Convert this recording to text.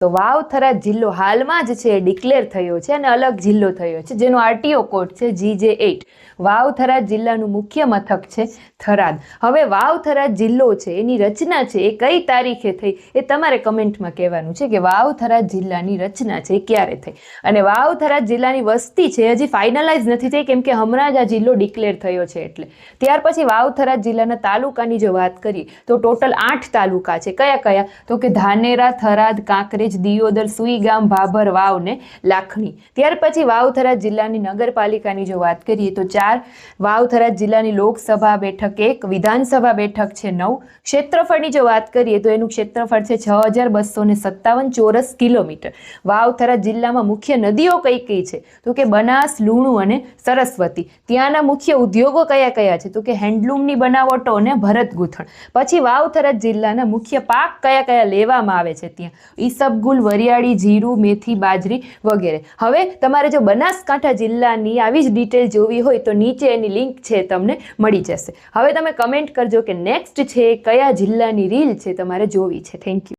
તો વાવ-થરાદ જિલ્લો હાલમાં જ છે ડિક્લેર થયો છે અને અલગ જિલ્લો થયો છે, જેનો આરટીઓ કોડ છે GJ8. વાવ-થરાદ જિલ્લાનું મુખ્ય મથક છે થરાદ. હવે વાવ-થરાદ જિલ્લો છે એની રચના છે એ કઈ તારીખે થઈ એ તમારે કમેન્ટમાં કહેવાનું છે કે વાવ-થરાદ જિલ્લાની રચના છે એ ક્યારે થઈ. અને વાવ-થરાદ જિલ્લાની વસ્તી છે હજી ફાઇનલાઇઝ નથી થઈ, કેમ કે હમણાં જ આ જિલ્લો ડિક્લેર થયો છે એટલે. ત્યાર પછી વાવ-થરાદ જિલ્લાના તાલુકાની જો વાત કરીએ તો ટોટલ 8 તાલુકા છે. કયા કયા? તો કે ધાનેરા, થરાદ, કાંકરેજ, દિયોદર, સુઈગામ, ભાભર, વાવ ને લાખણી. ત્યાર પછી વાવ-થરાદ જિલ્લાની નગરપાલિકાની જો વાત કરીએ તો 4, વાવ-થરાદ જિલ્લાની લોકસભા બેઠક 1, વિધાનસભા બેઠક છે 9. ક્ષેત્રફળની જો વાત કરીએ તો એનું ક્ષેત્રફળ છે 6257 ચોરસ કિલોમીટર. વાવ-થરાદ જિલ્લામાં મુખ્ય નદીઓ કઈ કઈ છે? તો કે બનાસ, લુણું અને સરસ્વતી. ત્યાંના મુખ્ય ઉદ્યોગો કયા કયા છે? તો કે હેન્ડલૂમની બનાવટો અને ભરત ગૂંથણ. પછી વાવ-થરાદ જિલ્લાના મુખ્ય પાક કયા કયા લેવામાં આવે છે ત્યાં? ઈસબગુલ, વરિયાળી, જીરું, મેથી, બાજરી વગેરે. હવે તમારે જો બનાસકાંઠા જિલ્લાની આવી જ ડિટેલ જોવી હોય તો નીચે એની લિંક છે તમને મળી જશે. હવે તમે કમેન્ટ કરજો કે નેક્સ્ટ છે કયા જિલ્લાની રીલ છે તમારે જોવી છે. Thank you.